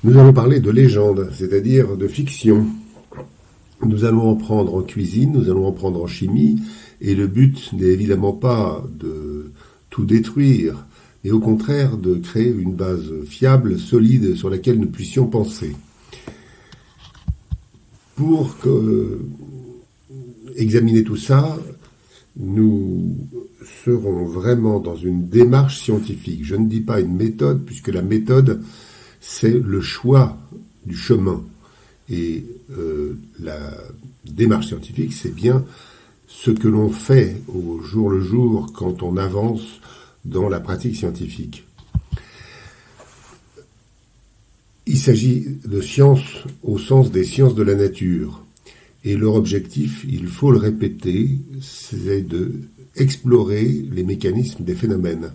Nous allons parler de légende, c'est-à-dire de fiction. Nous allons en prendre en cuisine, nous allons en prendre en chimie, et le but n'est évidemment pas de tout détruire, mais au contraire de créer une base fiable, solide, sur laquelle nous puissions penser. Pour examiner tout ça, nous serons vraiment dans une démarche scientifique. Je ne dis pas une méthode, puisque la méthode, c'est le choix du chemin. Et la démarche scientifique, c'est bien ce que l'on fait au jour le jour quand on avance dans la pratique scientifique. Il s'agit de sciences au sens des sciences de la nature. Et leur objectif, il faut le répéter, c'est de explorer les mécanismes des phénomènes.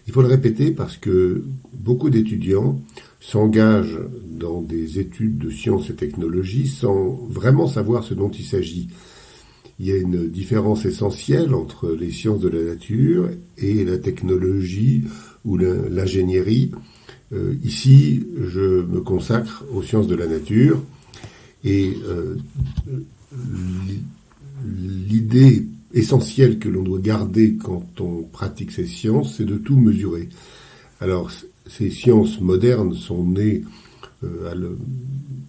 Il faut le répéter parce que beaucoup d'étudiants s'engagent dans des études de sciences et technologies sans vraiment savoir ce dont il s'agit. Il y a une différence essentielle entre les sciences de la nature et la technologie ou l'ingénierie. Ici, je me consacre aux sciences de la nature et l'idée essentielle que l'on doit garder quand on pratique ces sciences, c'est de tout mesurer. Alors, ces sciences modernes sont nées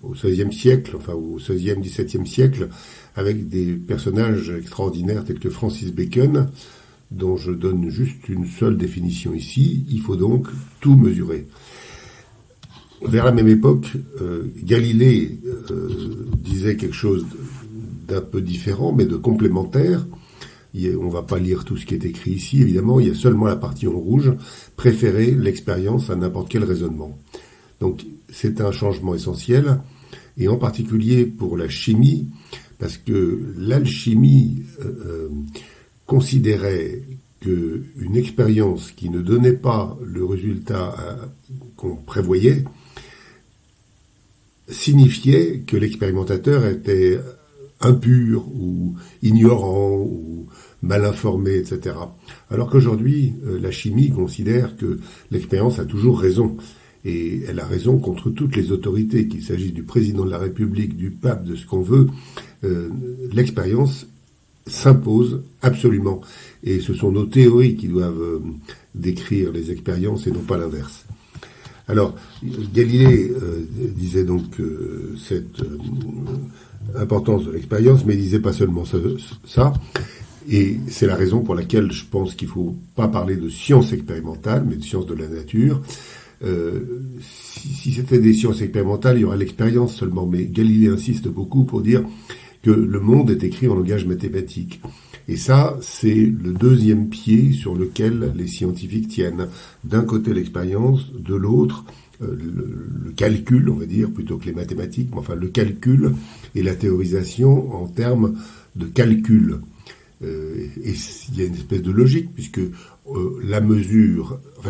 au XVIe siècle, enfin au XVIe, XVIIe siècle, avec des personnages extraordinaires tels que Francis Bacon, dont je donne juste une seule définition ici. Il faut donc tout mesurer. Vers la même époque, Galilée disait quelque chose d'un peu différent, mais de complémentaire. On ne va pas lire tout ce qui est écrit ici, évidemment, il y a seulement la partie en rouge, préférer l'expérience à n'importe quel raisonnement. Donc c'est un changement essentiel, et en particulier pour la chimie, parce que l'alchimie considérait qu'une expérience qui ne donnait pas le résultat qu'on prévoyait signifiait que l'expérimentateur était impur ou ignorant ou mal informé, etc. Alors qu'aujourd'hui, la chimie considère que l'expérience a toujours raison. Et elle a raison contre toutes les autorités, qu'il s'agisse du président de la République, du pape, de ce qu'on veut. L'expérience s'impose absolument. Et ce sont nos théories qui doivent décrire les expériences et non pas l'inverse. Alors, Galilée disait donc cette importance de l'expérience, mais il disait pas seulement ça. Et c'est la raison pour laquelle je pense qu'il ne faut pas parler de science expérimentale, mais de science de la nature. Si c'était des sciences expérimentales, il y aurait l'expérience seulement. Mais Galilée insiste beaucoup pour dire que le monde est écrit en langage mathématique. Et ça, c'est le deuxième pied sur lequel les scientifiques tiennent. D'un côté l'expérience, de l'autre le calcul, on va dire, plutôt que les mathématiques, mais enfin le calcul et la théorisation en termes de calcul. Et il y a une espèce de logique, puisque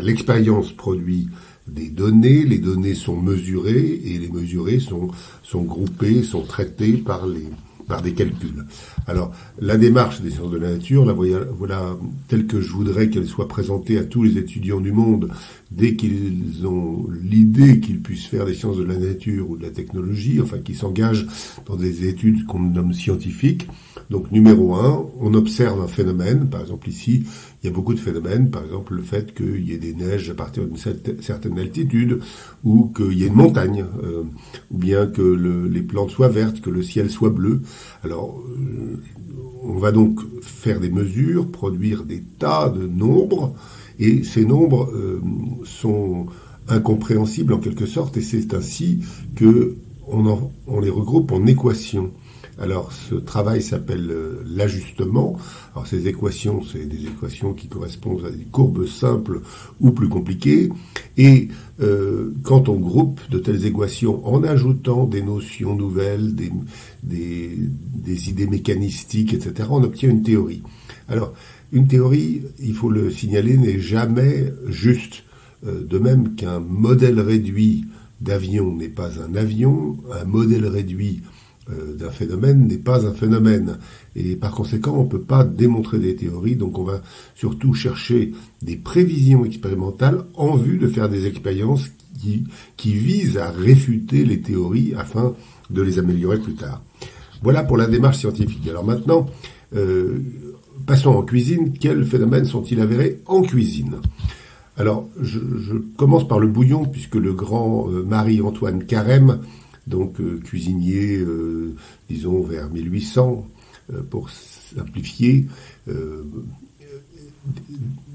l'expérience produit des données, les données sont mesurées, et les mesurés sont groupés, sont traités par des calculs. Alors, la démarche des sciences de la nature, voilà telle que je voudrais qu'elle soit présentée à tous les étudiants du monde, dès qu'ils ont l'idée qu'ils puissent faire des sciences de la nature ou de la technologie, enfin qu'ils s'engagent dans des études qu'on nomme scientifiques. Donc, numéro 1, on observe un phénomène. Par exemple, ici, il y a beaucoup de phénomènes. Par exemple, le fait qu'il y ait des neiges à partir d'une certaine altitude, ou qu'il y ait une montagne, ou bien que les plantes soient vertes, que le ciel soit bleu. Alors, on va donc faire des mesures, produire des tas de nombres, et ces nombres sont incompréhensibles en quelque sorte, et c'est ainsi que on les regroupe en équations. Alors, ce travail s'appelle l'ajustement. Alors, ces équations, c'est des équations qui correspondent à des courbes simples ou plus compliquées. Et quand on groupe de telles équations en ajoutant des notions nouvelles, des idées mécanistiques, etc., on obtient une théorie. Alors, une théorie, il faut le signaler, n'est jamais juste. De même qu'un modèle réduit d'avion n'est pas un avion, un modèle réduit d'un phénomène n'est pas un phénomène. Et par conséquent, on ne peut pas démontrer des théories, donc on va surtout chercher des prévisions expérimentales en vue de faire des expériences qui visent à réfuter les théories afin de les améliorer plus tard. Voilà pour la démarche scientifique. Alors maintenant, passons en cuisine. Quels phénomènes sont-ils avérés en cuisine ? Alors, je commence par le bouillon, puisque le grand Marie-Antoine Carême, donc cuisinier, disons vers 1800, pour simplifier,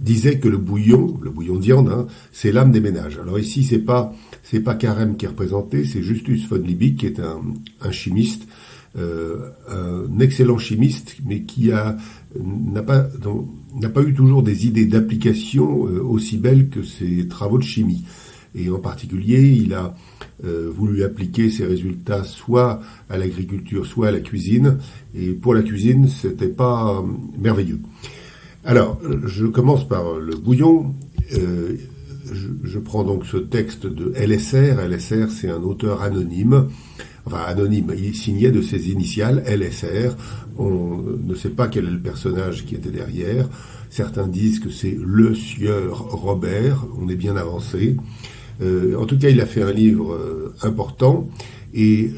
disait que le bouillon de viande, c'est l'âme des ménages. Alors ici, c'est pas Carême qui est représenté, c'est Justus von Liebig, qui est un chimiste, un excellent chimiste, mais qui n'a pas eu toujours des idées d'application aussi belles que ses travaux de chimie. Et en particulier, il a voulu appliquer ses résultats soit à l'agriculture, soit à la cuisine. Et pour la cuisine, c'était pas merveilleux. Alors, je commence par le bouillon. Je prends donc ce texte de LSR. LSR, c'est un auteur anonyme. Enfin, anonyme, il signait de ses initiales, LSR. On ne sait pas quel est le personnage qui était derrière. Certains disent que c'est le sieur Robert. On est bien avancé. En tout cas, il a fait un livre important. Et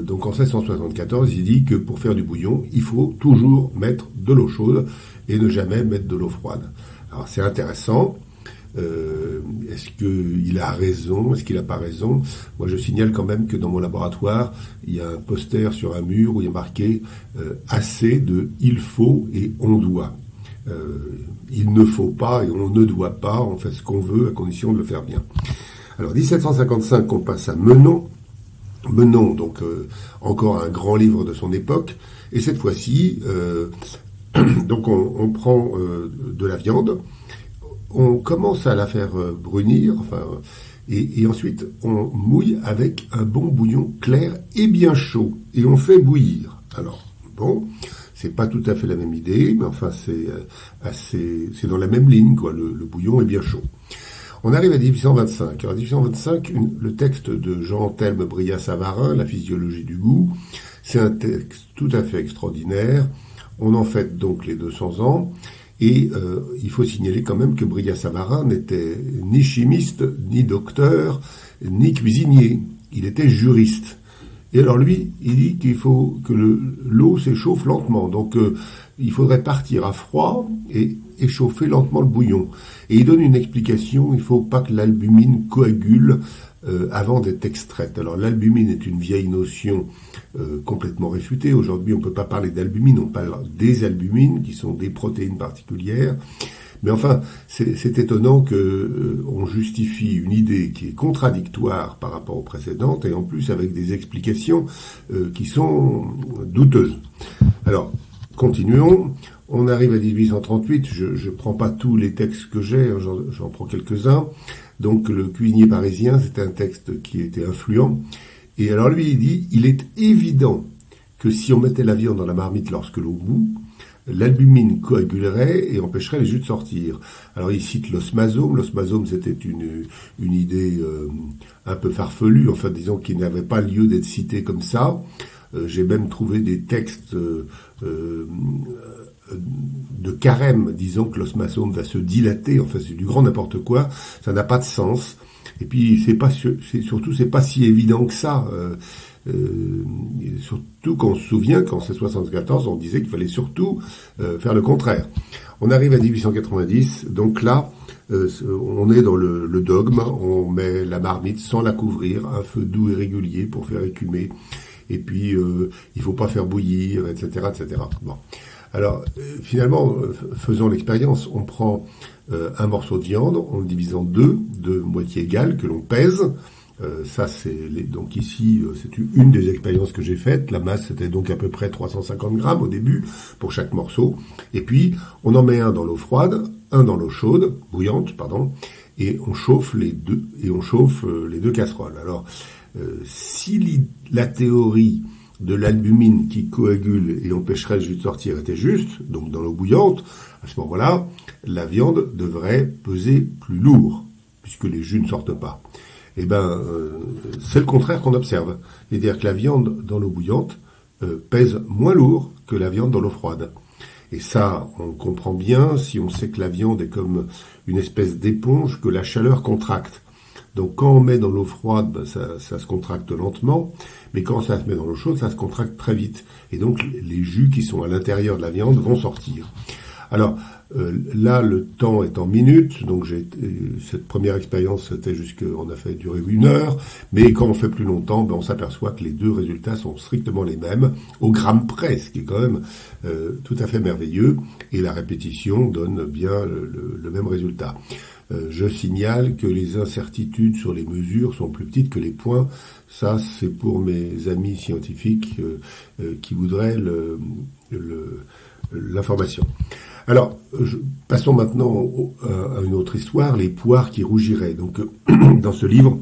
donc en 1674, il dit que pour faire du bouillon, il faut toujours mettre de l'eau chaude et ne jamais mettre de l'eau froide. Alors c'est intéressant. Est-ce qu'il a raison? Est-ce qu'il n'a pas raison? Moi, je signale quand même que dans mon laboratoire, il y a un poster sur un mur où il y a marqué assez de il faut et on doit. Il ne faut pas et on ne doit pas. On fait ce qu'on veut à condition de le faire bien. Alors 1755, on passe à Menon. Menon, donc encore un grand livre de son époque. Et cette fois-ci, donc on prend de la viande. On commence à la faire brunir, et ensuite on mouille avec un bon bouillon clair et bien chaud, et on fait bouillir. Alors, bon, c'est pas tout à fait la même idée, mais enfin c'est dans la même ligne, quoi. Le bouillon est bien chaud. On arrive à 1825. Alors, 1825, le texte de Jean-Thelme Brillat-Savarin, La physiologie du goût, c'est un texte tout à fait extraordinaire. On en fête donc les 200 ans. Et il faut signaler quand même que Brillat-Savarin n'était ni chimiste, ni docteur, ni cuisinier. Il était juriste. Et alors lui, il dit qu'il faut que l'eau s'échauffe lentement. Donc il faudrait partir à froid et échauffer lentement le bouillon. Et il donne une explication, il ne faut pas que l'albumine coagule avant d'être extraite. Alors l'albumine est une vieille notion complètement réfutée. Aujourd'hui, on ne peut pas parler d'albumine, on parle des albumines, qui sont des protéines particulières. Mais enfin, c'est étonnant que on justifie une idée qui est contradictoire par rapport aux précédentes, et en plus avec des explications qui sont douteuses. Alors, continuons. On arrive à 1838, je prends pas tous les textes que j'ai, hein, j'en prends quelques-uns. Donc le cuisinier parisien, c'est un texte qui était influent. Et alors lui, il dit, il est évident que si on mettait la viande dans la marmite lorsque l'eau bout, l'albumine coagulerait et empêcherait les jus de sortir. Alors il cite l'osmasome. L'osmasome, c'était une idée un peu farfelue, enfin disons qui n'avait pas lieu d'être citée comme ça. J'ai même trouvé des textes de Carême disant que l'osmasome va se dilater. Enfin, c'est du grand n'importe quoi. Ça n'a pas de sens. Et puis c'est pas si évident que ça. Surtout qu'on se souvient qu'en 1974, on disait qu'il fallait surtout faire le contraire. On arrive à 1890, donc là, on est dans le dogme, on met la marmite sans la couvrir, un feu doux et régulier pour faire écumer, et puis il faut pas faire bouillir, etc., etc. Bon. Alors, finalement, faisons l'expérience, on prend un morceau de viande, on le divise en deux moitiés égales, que l'on pèse. Ça, donc ici, c'est une des expériences que j'ai faites. La masse, c'était donc à peu près 350 grammes au début, pour chaque morceau. Et puis, on en met un dans l'eau froide, un dans l'eau chaude, bouillante, pardon, et on chauffe les deux casseroles. Alors, si la théorie de l'albumine qui coagule et empêcherait le jus de sortir était juste, donc dans l'eau bouillante, à ce moment-là, la viande devrait peser plus lourd, puisque les jus ne sortent pas. Eh ben, c'est le contraire qu'on observe. C'est-à-dire que la viande dans l'eau bouillante pèse moins lourd que la viande dans l'eau froide. Et ça, on comprend bien si on sait que la viande est comme une espèce d'éponge que la chaleur contracte. Donc quand on met dans l'eau froide, ben ça se contracte lentement, mais quand ça se met dans l'eau chaude, ça se contracte très vite. Et donc les jus qui sont à l'intérieur de la viande vont sortir. Alors là, le temps est en minutes, donc cette première expérience, on a fait durer 1 heure, mais quand on fait plus longtemps, ben on s'aperçoit que les deux résultats sont strictement les mêmes, au gramme près, ce qui est quand même tout à fait merveilleux, et la répétition donne bien le même résultat. Je signale que les incertitudes sur les mesures sont plus petites que les points. Ça, c'est pour mes amis scientifiques qui voudraient l'information. Alors, passons maintenant à une autre histoire, les poires qui rougiraient. Donc, dans ce livre,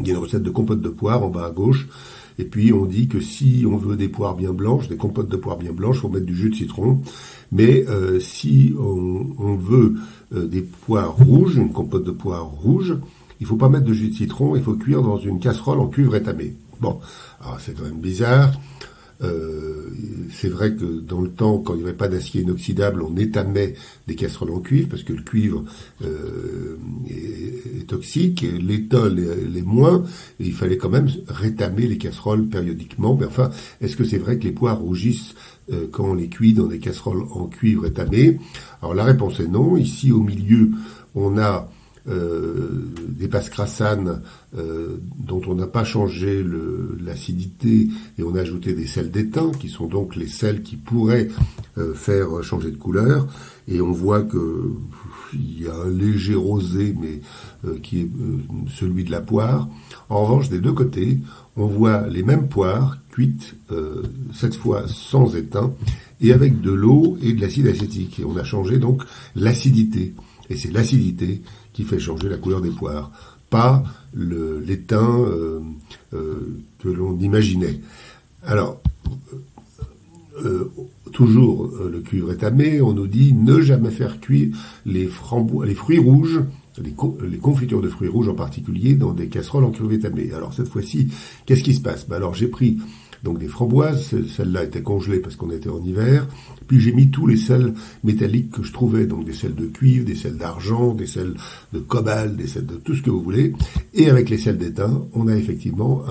il y a une recette de compote de poire en bas à gauche. Et puis, on dit que si on veut des poires bien blanches, des compotes de poires bien blanches, il faut mettre du jus de citron. Mais si on veut des poires rouges, une compote de poires rouge, il faut pas mettre de jus de citron, il faut cuire dans une casserole en cuivre étamé. Bon, alors c'est quand même bizarre. C'est vrai que dans le temps, quand il n'y avait pas d'acier inoxydable, on étamait des casseroles en cuivre, parce que le cuivre est toxique, et l'étain les moins, et il fallait quand même rétamer les casseroles périodiquement. Mais enfin, est-ce que c'est vrai que les poires rougissent quand on les cuit dans des casseroles en cuivre étamé? Alors la réponse est non. Ici, au milieu, on a des pâtes crassanes dont on n'a pas changé l'acidité et on a ajouté des sels d'étain qui sont donc les sels qui pourraient faire changer de couleur, et on voit que il y a un léger rosé mais qui est celui de la poire. En revanche, des deux côtés, on voit les mêmes poires cuites cette fois sans étain et avec de l'eau et de l'acide acétique, et on a changé donc l'acidité, et c'est l'acidité qui fait changer la couleur des poires, pas l'étain que l'on imaginait. Alors, toujours le cuivre étamé, on nous dit ne jamais faire cuire les fruits rouges, les confitures de fruits rouges en particulier, dans des casseroles en cuivre étamé. Alors cette fois-ci, qu'est-ce qui se passe? Alors j'ai pris donc des framboises, celles-là étaient congelées parce qu'on était en hiver, puis j'ai mis tous les sels métalliques que je trouvais, donc des sels de cuivre, des sels d'argent, des sels de cobalt, des sels de tout ce que vous voulez, et avec les sels d'étain, on a effectivement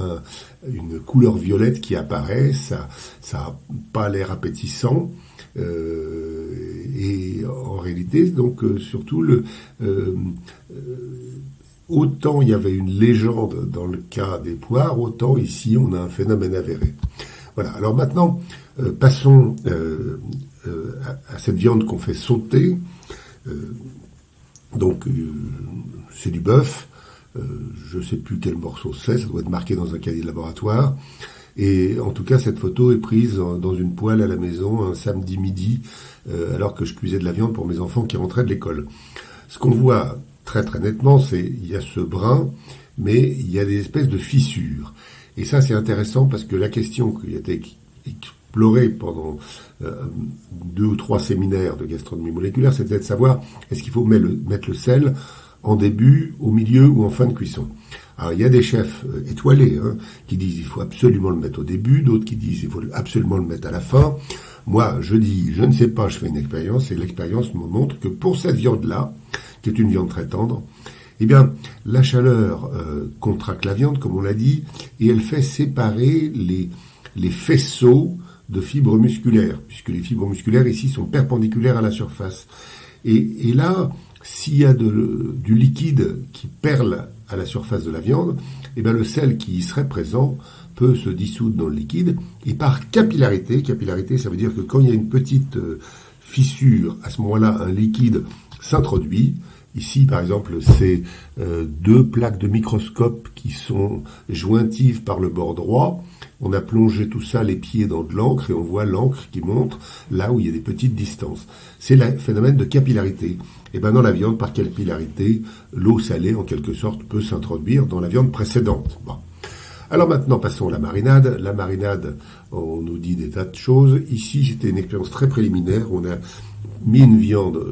une couleur violette qui apparaît, ça a pas l'air appétissant, et en réalité, donc surtout autant il y avait une légende dans le cas des poires, autant ici on a un phénomène avéré. Voilà, alors maintenant, passons à cette viande qu'on fait sauter. Donc, c'est du bœuf, je ne sais plus quel morceau c'est, ça doit être marqué dans un cahier de laboratoire. Et en tout cas, cette photo est prise dans une poêle à la maison un samedi midi, alors que je cuisais de la viande pour mes enfants qui rentraient de l'école. Ce qu'on voit très très nettement, il y a ce brin, mais il y a des espèces de fissures. Et ça, c'est intéressant parce que la question qui a été explorée pendant 2 ou 3 séminaires de gastronomie moléculaire, c'était de savoir est-ce qu'il faut mettre le sel en début, au milieu ou en fin de cuisson. Alors, il y a des chefs étoilés qui disent il faut absolument le mettre au début, d'autres qui disent il faut absolument le mettre à la fin. Moi, je dis, je ne sais pas, je fais une expérience, et l'expérience me montre que pour cette viande-là, qui est une viande très tendre, eh bien, la chaleur contracte la viande, comme on l'a dit, et elle fait séparer les faisceaux de fibres musculaires, puisque les fibres musculaires ici sont perpendiculaires à la surface. Et là, s'il y a du liquide qui perle à la surface de la viande, eh bien le sel qui y serait présent peut se dissoudre dans le liquide, et par capillarité, ça veut dire que quand il y a une petite fissure, à ce moment-là, un liquide s'introduit. Ici, par exemple, c'est 2 plaques de microscope qui sont jointives par le bord droit. On a plongé tout ça, les pieds, dans de l'encre, et on voit l'encre qui montre là où il y a des petites distances. C'est le phénomène de capillarité. Et bien dans la viande, par capillarité, l'eau salée, en quelque sorte, peut s'introduire dans la viande précédente. Bon. Alors maintenant, passons à la marinade. La marinade, on nous dit des tas de choses. Ici, c'était une expérience très préliminaire. On a mis une viande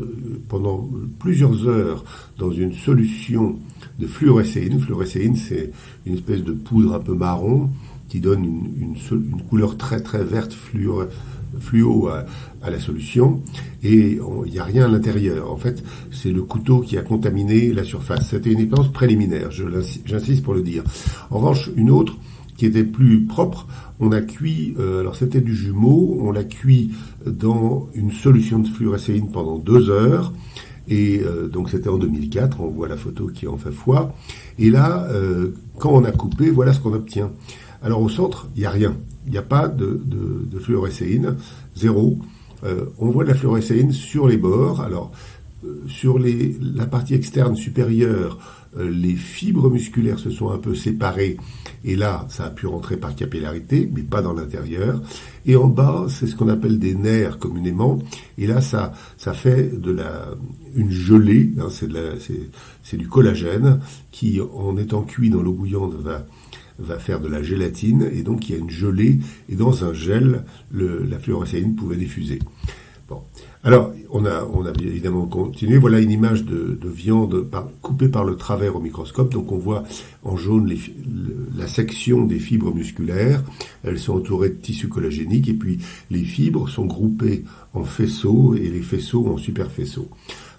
pendant plusieurs heures dans une solution de fluorescéine. Fluorescéine, c'est une espèce de poudre un peu marron qui donne une couleur très très verte fluo à la solution, et il n'y a rien à l'intérieur. En fait, c'est le couteau qui a contaminé la surface. C'était une expérience préliminaire, j'insiste pour le dire. En revanche, une autre qui était plus propre, on a cuit, alors c'était du jumeau, on l'a cuit dans une solution de fluorescéine pendant 2 heures, et donc c'était en 2004, on voit la photo qui en fait foi, et là, quand on a coupé, voilà ce qu'on obtient. Alors au centre, il n'y a rien, il n'y a pas de fluorescéine, zéro. On voit de la fluorescéine sur les bords, alors sur la partie externe supérieure, les fibres musculaires se sont un peu séparées, et là, ça a pu rentrer par capillarité, mais pas dans l'intérieur. Et en bas, c'est ce qu'on appelle des nerfs communément, et là, ça fait une gelée, hein, c'est du collagène, qui, en étant cuit dans l'eau bouillante, va faire de la gélatine, et donc il y a une gelée, et dans un gel, la fluorescéine pouvait diffuser. Bon. Alors, on a évidemment continué. Voilà une image de viande coupée par le travers au microscope. Donc on voit en jaune la section des fibres musculaires. Elles sont entourées de tissus collagéniques, et puis les fibres sont groupées en faisceaux, et les faisceaux en superfaisceaux.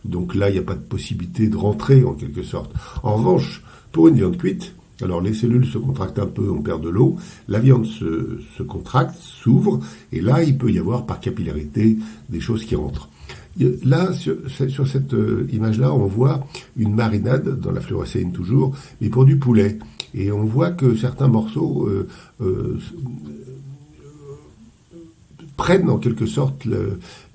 Donc là, il n'y a pas de possibilité de rentrer en quelque sorte. En revanche, pour une viande cuite, alors les cellules se contractent un peu, on perd de l'eau, la viande se contracte, s'ouvre, et là il peut y avoir par capillarité des choses qui rentrent. Là, sur cette image-là, on voit une marinade, dans la fluorescéine toujours, mais pour du poulet. Et on voit que certains morceaux prennent en quelque sorte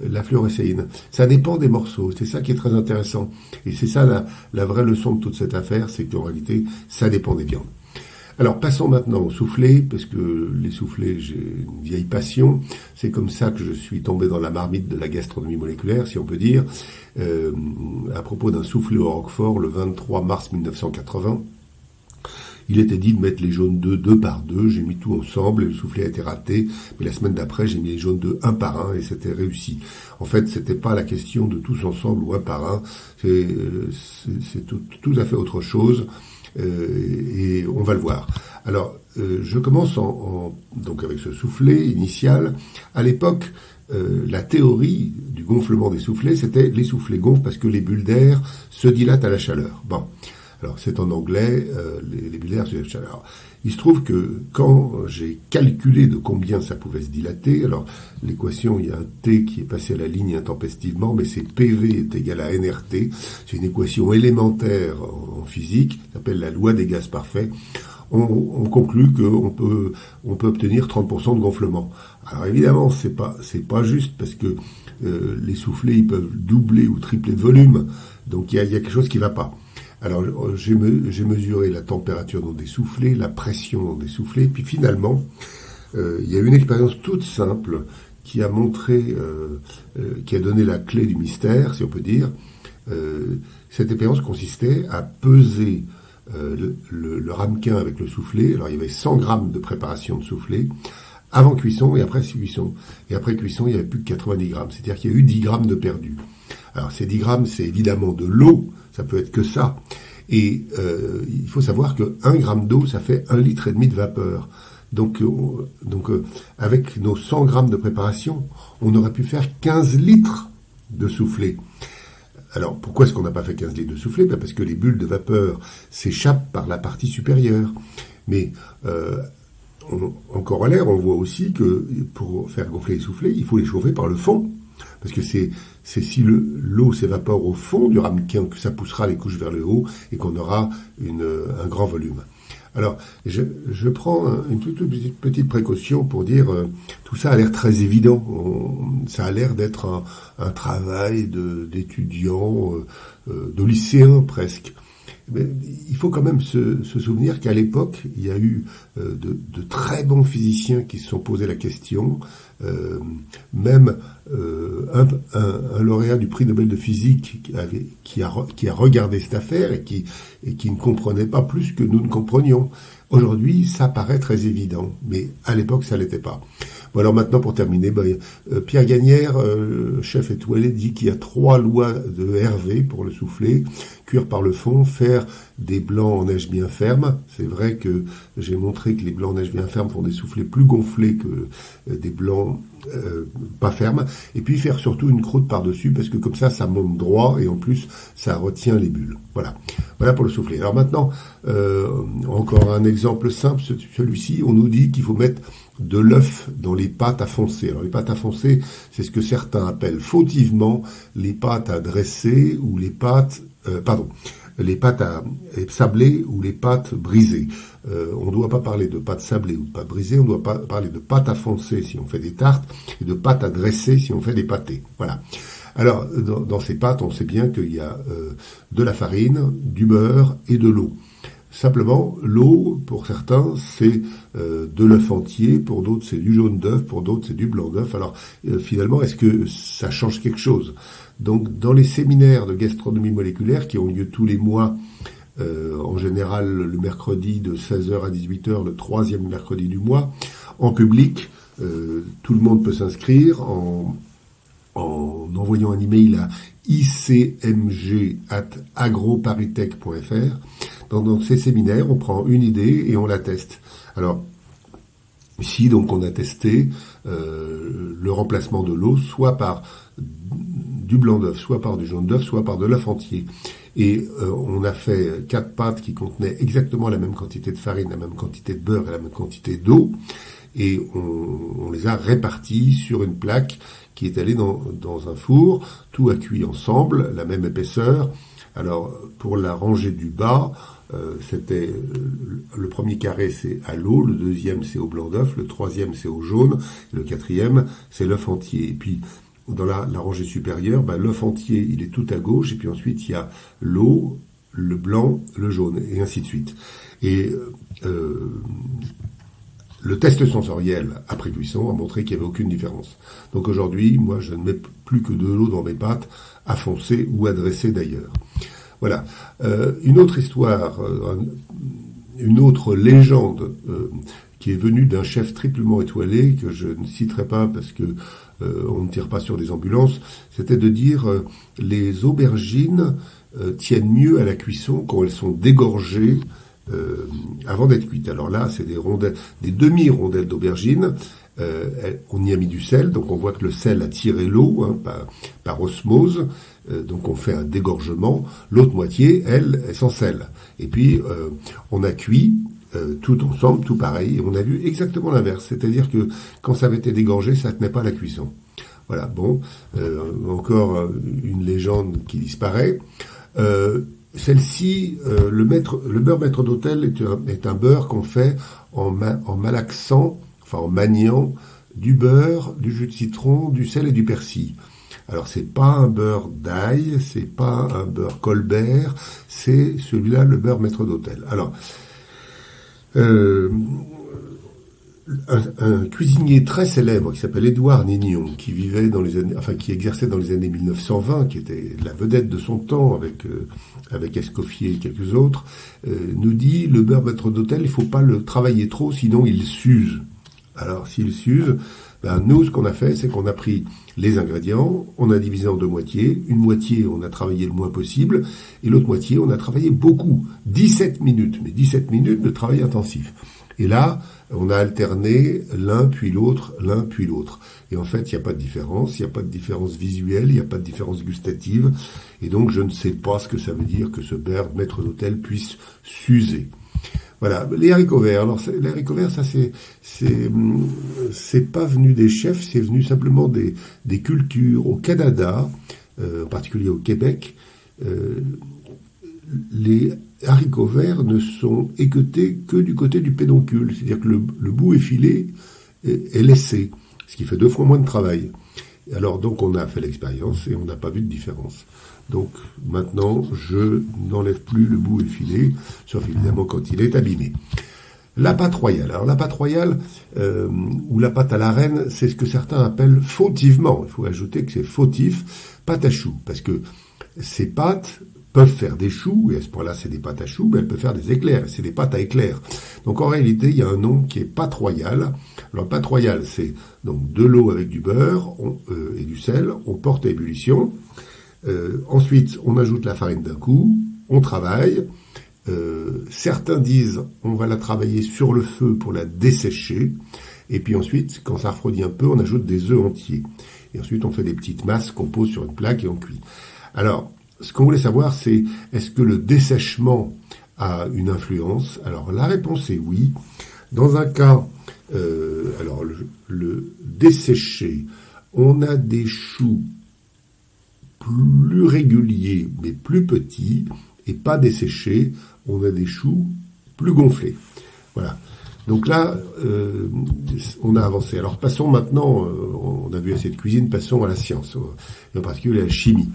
la fluorescéine. Ça dépend des morceaux, c'est ça qui est très intéressant. Et c'est ça la vraie leçon de toute cette affaire, c'est qu'en réalité, ça dépend des viandes. Alors passons maintenant au soufflé, parce que les soufflés, j'ai une vieille passion. C'est comme ça que je suis tombé dans la marmite de la gastronomie moléculaire, si on peut dire, à propos d'un soufflé au Roquefort le 23 mars 1980. Il était dit de mettre les jaunes d'œufs 2 par 2, j'ai mis tout ensemble et le soufflé a été raté, mais la semaine d'après j'ai mis les jaunes d'œufs 1 par 1 et c'était réussi. En fait, c'était pas la question de tous ensemble ou 1 par 1, c'est tout à fait autre chose, et on va le voir. Alors, je commence donc avec ce soufflé initial. À l'époque, la théorie du gonflement des soufflets, c'était les soufflets gonflent parce que les bulles d'air se dilatent à la chaleur. Bon. Alors, c'est en anglais, les bulles d'air se dilatent à la chaleur. Il se trouve que quand j'ai calculé de combien ça pouvait se dilater, alors l'équation, il y a un T qui est passé à la ligne intempestivement, mais c'est PV est égal à nRT. C'est une équation élémentaire en physique, qui s'appelle la loi des gaz parfaits. On conclut qu'on peut obtenir 30% de gonflement. Alors évidemment, c'est pas juste parce que les soufflets ils peuvent doubler ou tripler de volume, donc il y a quelque chose qui va pas. Alors j'ai mesuré la température dans des soufflets, la pression dans des soufflets, puis finalement il y a une expérience toute simple qui a montré, qui a donné la clé du mystère, si on peut dire. Cette expérience consistait à peser le ramequin avec le soufflet. Alors il y avait 100 grammes de préparation de soufflet avant cuisson et après cuisson. Et après cuisson, il n'y avait plus que 90 grammes. C'est-à-dire qu'il y a eu 10 grammes de perdu. Alors ces 10 grammes, c'est évidemment de l'eau, ça peut être que ça. Et il faut savoir que 1 gramme d'eau, ça fait 1,5 litre de vapeur. Donc avec nos 100 grammes de préparation, on aurait pu faire 15 litres de soufflet. Alors, pourquoi est-ce qu'on n'a pas fait 15 litres de soufflet ? Parce que les bulles de vapeur s'échappent par la partie supérieure. Mais en corollaire, on voit aussi que pour faire gonfler les soufflets, il faut les chauffer par le fond. Parce que c'est si l'eau s'évapore au fond du ramequin que ça poussera les couches vers le haut et qu'on aura un grand volume. Alors, je prends une toute petite précaution pour dire tout ça a l'air très évident. Ça a l'air d'être un travail d'étudiants, de lycéens presque. Mais il faut quand même se souvenir qu'à l'époque, il y a eu de très bons physiciens qui se sont posés la question. Même un lauréat du prix Nobel de physique qui a regardé cette affaire et qui ne comprenait pas plus que nous ne comprenions. Aujourd'hui, ça paraît très évident, mais à l'époque, ça l'était pas. Bon, alors maintenant, pour terminer, Pierre Gagnère, chef étoilé, dit qu'il y a 3 lois de Hervé pour le soufflé. Cuire par le fond, faire des blancs en neige bien ferme. C'est vrai que j'ai montré que les blancs en neige bien ferme font des soufflés plus gonflés que des blancs pas fermes. Et puis faire surtout une croûte par-dessus, parce que comme ça monte droit et en plus, ça retient les bulles. Voilà pour le soufflé. Alors maintenant, encore un exemple simple, celui-ci, on nous dit qu'il faut mettre de l'œuf dans les pâtes à foncer. Alors les pâtes à foncer, c'est ce que certains appellent fautivement les pâtes à dresser ou les pâtes à sablées ou les pâtes brisées. On ne doit pas parler de pâtes sablées ou de pâtes brisées, on doit pas parler de pâtes à foncer si on fait des tartes et de pâtes à dresser si on fait des pâtés. Voilà. Alors, dans ces pâtes, on sait bien qu'il y a de la farine, du beurre et de l'eau. Simplement, l'eau, pour certains, c'est de l'œuf entier, pour d'autres, c'est du jaune d'œuf, pour d'autres, c'est du blanc d'œuf. Alors, finalement, est-ce que ça change quelque chose? Donc, dans les séminaires de gastronomie moléculaire qui ont lieu tous les mois, en général le mercredi de 16h à 18h, le 3e mercredi du mois, en public, tout le monde peut s'inscrire en envoyant un email à icmg@agroparitech.fr. Dans ces séminaires, on prend une idée et on la teste. Alors, ici, donc, on a testé le remplacement de l'eau, soit par du blanc d'œuf, soit par du jaune d'œuf, soit par de l'œuf entier. Et on a fait 4 pâtes qui contenaient exactement la même quantité de farine, la même quantité de beurre et la même quantité d'eau. Et on les a répartis sur une plaque qui est allée dans un four. Tout a cuit ensemble, la même épaisseur. Alors, pour la rangée du bas, c'était le premier carré, c'est à l'eau, le deuxième, c'est au blanc d'œuf, le troisième, c'est au jaune, et le quatrième, c'est l'œuf entier. Et puis, dans la rangée supérieure, l'œuf entier, il est tout à gauche, et puis ensuite, il y a l'eau, le blanc, le jaune, et ainsi de suite. Et le test sensoriel après cuisson a montré qu'il n'y avait aucune différence. Donc aujourd'hui, moi, je ne mets plus que de l'eau dans mes pâtes, à foncer ou à dresser d'ailleurs. Voilà. Une autre histoire, une autre légende qui est venue d'un chef triplement étoilé, que je ne citerai pas parce que on ne tire pas sur des ambulances, c'était de dire les aubergines tiennent mieux à la cuisson quand elles sont dégorgées avant d'être cuites. Alors là, c'est des demi-rondelles d'aubergines. On y a mis du sel, donc on voit que le sel a tiré l'eau par osmose, donc on fait un dégorgement. L'autre moitié, elle, est sans sel. Et puis, on a cuit tout ensemble, tout pareil, et on a vu exactement l'inverse. C'est-à-dire que quand ça avait été dégorgé, ça ne tenait pas à la cuisson. Voilà, bon, encore une légende qui disparaît. Celle-ci, le beurre maître d'hôtel est un beurre qu'on fait en malaxant, en maniant du beurre, du jus de citron, du sel et du persil. Alors c'est pas un beurre d'ail, c'est pas un beurre Colbert, c'est celui-là, le beurre maître d'hôtel. Alors, un cuisinier très célèbre qui s'appelle Édouard Nignon, qui exerçait dans les années 1920, qui était la vedette de son temps avec Escoffier et quelques autres, nous dit le beurre maître d'hôtel, il faut pas le travailler trop, sinon il s'use. Alors s'il s'use, nous ce qu'on a fait, c'est qu'on a pris les ingrédients, on a divisé en 2 moitiés, une moitié on a travaillé le moins possible, et l'autre moitié on a travaillé beaucoup, 17 minutes, mais 17 minutes de travail intensif. Et là, on a alterné l'un puis l'autre. Et en fait, il n'y a pas de différence, il n'y a pas de différence visuelle, il n'y a pas de différence gustative. Et donc, je ne sais pas ce que ça veut dire que ce beurre maître d'hôtel puisse s'user. Voilà, les haricots verts. Alors, les haricots verts, ça c'est pas venu des chefs, c'est venu simplement des cultures au Canada, en particulier au Québec. Les haricots verts ne sont équeutés que du côté du pédoncule, c'est-à-dire que le bout effilé est laissé, ce qui fait 2 fois moins de travail. Alors donc on a fait l'expérience et on n'a pas vu de différence. Donc maintenant je n'enlève plus le bout effilé, sauf évidemment quand il est abîmé. La pâte royale. Alors la pâte royale ou la pâte à la reine, c'est ce que certains appellent fautivement. Il faut ajouter que c'est fautif, pâte à choux, parce que ces pâtes peuvent faire des choux, et à ce point-là, c'est des pâtes à choux, mais elles peuvent faire des éclairs, et c'est des pâtes à éclairs. Donc en réalité, il y a un nom qui est pâte royale. Alors pâte royale, c'est donc de l'eau avec du beurre et du sel, on porte à ébullition. Ensuite, on ajoute la farine d'un coup, on travaille. Certains disent on va la travailler sur le feu pour la dessécher. Et puis ensuite, quand ça refroidit un peu, on ajoute des œufs entiers. Et ensuite, on fait des petites masses qu'on pose sur une plaque et on cuit. Alors, ce qu'on voulait savoir, c'est est-ce que le dessèchement a une influence? Alors, la réponse est oui. Dans un cas, alors le desséché, on a des choux plus réguliers, mais plus petits, et pas desséchés, on a des choux plus gonflés. Voilà. Donc là, on a avancé. Alors passons maintenant, on a vu assez de cuisine, passons à la science, et en particulier à la chimie.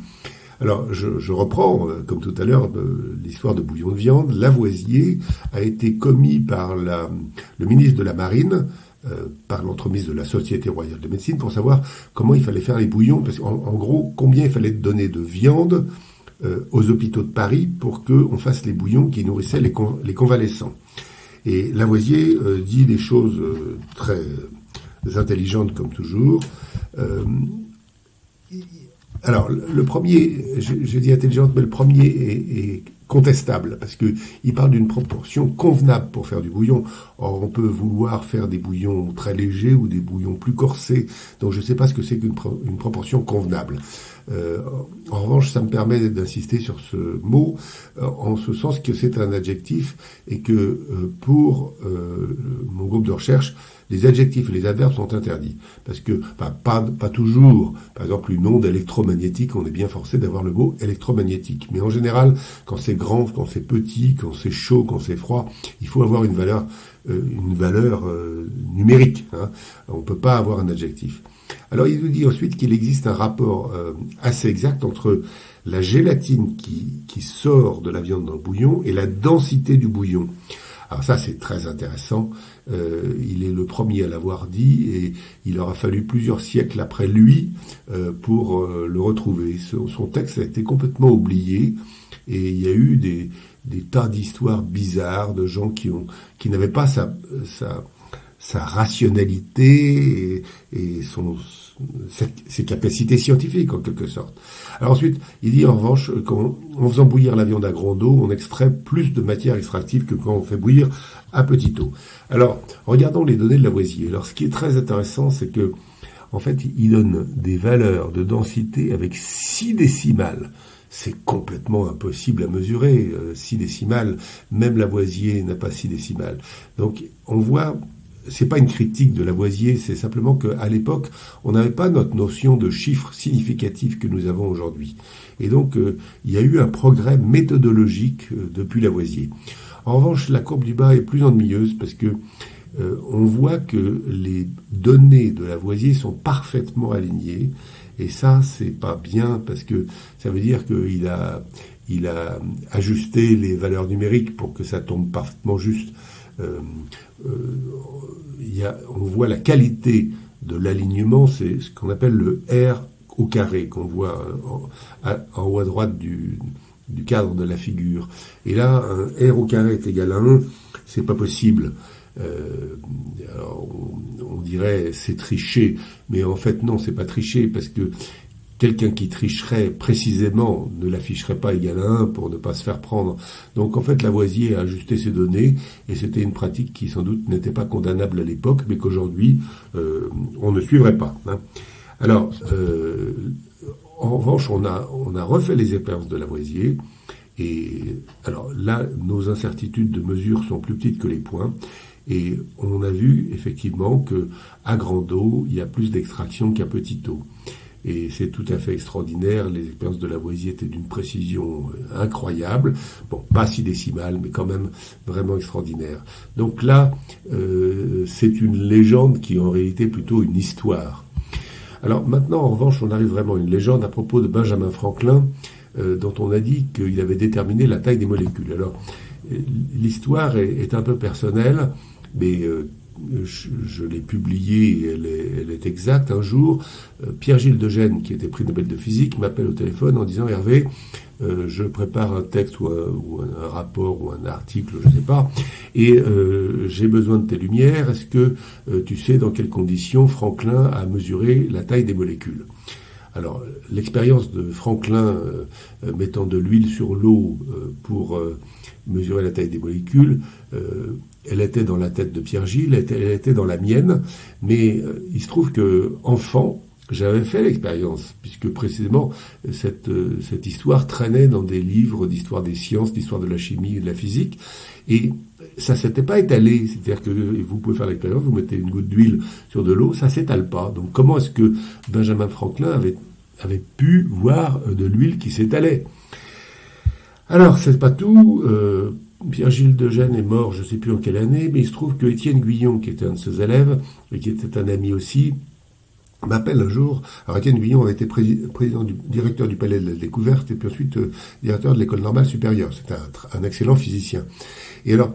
Alors je reprends, comme tout à l'heure, l'histoire de bouillon de viande. Lavoisier a été commis par le ministre de la Marine, par l'entremise de la Société royale de médecine, pour savoir comment il fallait faire les bouillons, parce qu'en gros, combien il fallait donner de viande aux hôpitaux de Paris pour qu'on fasse les bouillons qui nourrissaient les convalescents. Et Lavoisier dit des choses très intelligentes comme toujours. Alors, le premier, j'ai dit intelligente, mais le premier est contestable, parce que il parle d'une proportion convenable pour faire du bouillon. Or, on peut vouloir faire des bouillons très légers ou des bouillons plus corsés, donc je ne sais pas ce que c'est qu'une proportion convenable. En revanche, ça me permet d'insister sur ce mot, en ce sens que c'est un adjectif, et que pour mon groupe de recherche, les adjectifs et les adverbes sont interdits. Parce que, pas toujours. Par exemple, une onde électromagnétique, on est bien forcé d'avoir le mot électromagnétique. Mais en général, quand c'est grand, quand c'est petit, quand c'est chaud, quand c'est froid, il faut avoir une valeur numérique. Hein. On ne peut pas avoir un adjectif. Alors, il nous dit ensuite qu'il existe un rapport assez exact entre la gélatine qui sort de la viande dans le bouillon et la densité du bouillon. Alors ça, c'est très intéressant. Il est le premier à l'avoir dit et il aura fallu plusieurs siècles après lui pour le retrouver. Son texte a été complètement oublié et il y a eu des tas d'histoires bizarres de gens qui n'avaient pas sa rationalité et ses capacités scientifiques, en quelque sorte. Alors ensuite, il dit en revanche qu'en faisant bouillir la viande à grande eau, on extrait plus de matière extractive que quand on fait bouillir à petite eau. Alors, regardons les données de Lavoisier. Alors, ce qui est très intéressant, c'est que, en fait, il donne des valeurs de densité avec 6 décimales. C'est complètement impossible à mesurer. 6 décimales, même Lavoisier n'a pas 6 décimales. Donc, on voit... C'est pas une critique de Lavoisier, c'est simplement qu'à l'époque, on n'avait pas notre notion de chiffres significatifs que nous avons aujourd'hui. Et donc, il y a eu un progrès méthodologique depuis Lavoisier. En revanche, la courbe du bas est plus ennuyeuse parce que on voit que les données de Lavoisier sont parfaitement alignées. Et ça, c'est pas bien parce que ça veut dire qu'il a ajusté les valeurs numériques pour que ça tombe parfaitement juste. On voit la qualité de l'alignement, c'est ce qu'on appelle le R au carré, qu'on voit en haut à droite du cadre de la figure. Et là, un R au carré est égal à 1, c'est pas possible. Alors, on dirait c'est tricher, mais en fait non, c'est pas tricher, parce que quelqu'un qui tricherait précisément ne l'afficherait pas égal à 1 pour ne pas se faire prendre. Donc en fait, Lavoisier a ajusté ses données et c'était une pratique qui sans doute n'était pas condamnable à l'époque, mais qu'aujourd'hui on ne suivrait pas. Hein. Alors, en revanche, on a refait les expériences de Lavoisier et alors là, nos incertitudes de mesure sont plus petites que les points. Et on a vu effectivement que à grande eau, il y a plus d'extraction qu'à petite eau. Et c'est tout à fait extraordinaire. Les expériences de Lavoisier étaient d'une précision incroyable. Bon, pas 6 décimales, mais quand même vraiment extraordinaire. Donc là, c'est une légende qui est en réalité plutôt une histoire. Alors maintenant, en revanche, on arrive vraiment à une légende à propos de Benjamin Franklin, dont on a dit qu'il avait déterminé la taille des molécules. Alors, l'histoire est un peu personnelle, mais je l'ai publiée, elle est exacte. Un jour, Pierre-Gilles de Gennes, qui était prix Nobel de physique, m'appelle au téléphone en disant « Hervé, je prépare un texte ou un rapport ou un article, je ne sais pas, et j'ai besoin de tes lumières. Est-ce que tu sais dans quelles conditions Franklin a mesuré la taille des molécules? Alors, l'expérience de Franklin mettant de l'huile sur l'eau pour mesurer la taille des molécules, elle était dans la tête de Pierre Gilles, elle était dans la mienne, mais il se trouve que enfant, j'avais fait l'expérience, puisque précisément cette histoire traînait dans des livres d'histoire des sciences, d'histoire de la chimie et de la physique, et ça s'était pas étalé. C'est-à-dire que vous pouvez faire l'expérience, vous mettez une goutte d'huile sur de l'eau, ça s'étale pas. Donc comment est-ce que Benjamin Franklin avait pu voir de l'huile qui s'étalait? Alors, c'est pas tout. Pierre-Gilles de Gennes est mort, je ne sais plus en quelle année, mais il se trouve que Étienne Guyon, qui était un de ses élèves, et qui était un ami aussi, m'appelle un jour. Alors Étienne Guyon a été directeur du Palais de la Découverte et puis ensuite directeur de l'École normale supérieure. C'était un excellent physicien. Et alors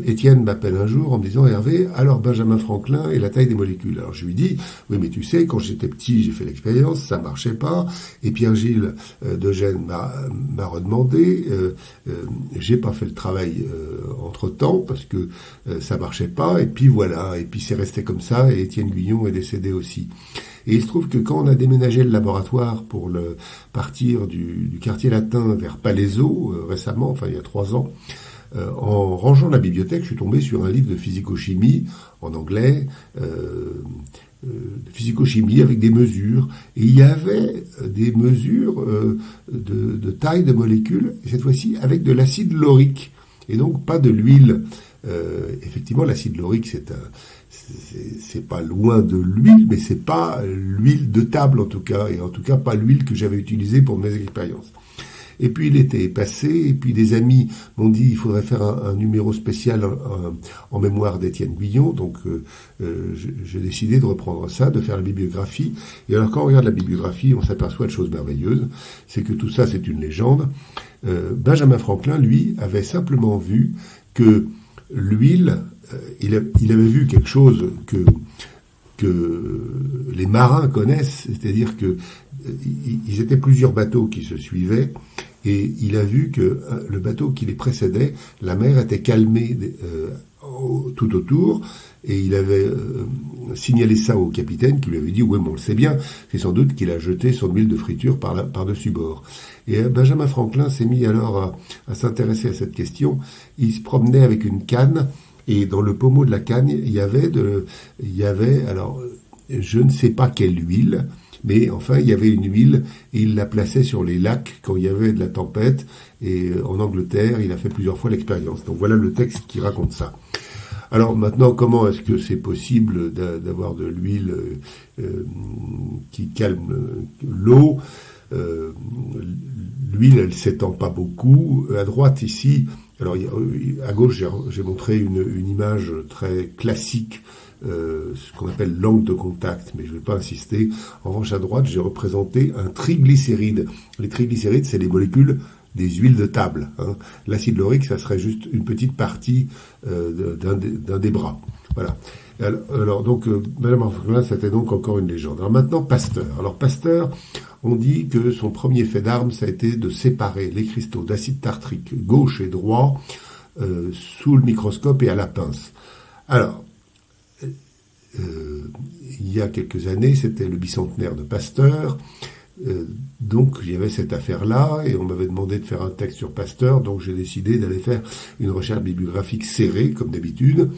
Étienne m'appelle un jour en me disant: Hervé, alors Benjamin Franklin et la taille des molécules. Alors je lui dis: oui, mais tu sais, quand j'étais petit, j'ai fait l'expérience, ça marchait pas. Et Pierre-Gilles de Gennes m'a redemandé. J'ai pas fait le travail entre temps parce que ça marchait pas. Et puis voilà. Et puis c'est resté comme ça. Et Étienne Guyon est décédé aussi. Et il se trouve que quand on a déménagé le laboratoire pour partir du quartier latin vers Palaiseau, récemment, enfin il y a 3 ans, en rangeant la bibliothèque, je suis tombé sur un livre de physico-chimie en anglais, de physico-chimie avec des mesures. Et il y avait des mesures de taille de molécules, et cette fois-ci avec de l'acide laurique, et donc pas de l'huile. Effectivement, l'acide laurique, c'est pas loin de l'huile, mais c'est pas l'huile de table en tout cas, et en tout cas pas l'huile que j'avais utilisée pour mes expériences. Et puis l'été est passé, et puis des amis m'ont dit il faudrait faire un numéro spécial en mémoire d'Étienne Guyon, donc j'ai décidé de reprendre ça, de faire la bibliographie. Et alors quand on regarde la bibliographie, on s'aperçoit de choses merveilleuses, c'est que tout ça c'est une légende. Benjamin Franklin, lui, avait simplement vu que l'huile, il avait vu quelque chose que les marins connaissent, c'est-à-dire que ils étaient plusieurs bateaux qui se suivaient, et il a vu que le bateau qui les précédait, la mer était calmée tout autour, et il avait signalé ça au capitaine, qui lui avait dit: oui, mais on le sait bien, c'est sans doute qu'il a jeté son huile de friture par-dessus bord. Et Benjamin Franklin s'est mis alors à s'intéresser à cette question. Il se promenait avec une canne, et dans le pommeau de la canne, il y avait, alors, je ne sais pas quelle huile, mais enfin, il y avait une huile, et il la plaçait sur les lacs quand il y avait de la tempête, et en Angleterre, il a fait plusieurs fois l'expérience. Donc voilà le texte qui raconte ça. Alors maintenant, comment est-ce que c'est possible d'avoir de l'huile qui calme l'eau? L'huile, elle s'étend pas beaucoup. À droite, ici, alors à gauche, j'ai montré une image très classique, ce qu'on appelle l'angle de contact, mais je ne vais pas insister. En revanche, à droite, j'ai représenté un triglycéride. Les triglycérides, c'est les molécules des huiles de table. L'acide laurique, ça serait juste une petite partie d'un des bras. Voilà. Alors donc, Benjamin Franklin, c'était donc encore une légende. Alors maintenant, Pasteur. Alors Pasteur, on dit que son premier fait d'armes, ça a été de séparer les cristaux d'acide tartrique gauche et droit sous le microscope et à la pince. Alors, il y a quelques années, c'était le bicentenaire de Pasteur. Donc il y avait cette affaire-là, et on m'avait demandé de faire un texte sur Pasteur, donc j'ai décidé d'aller faire une recherche bibliographique serrée, comme d'habitude.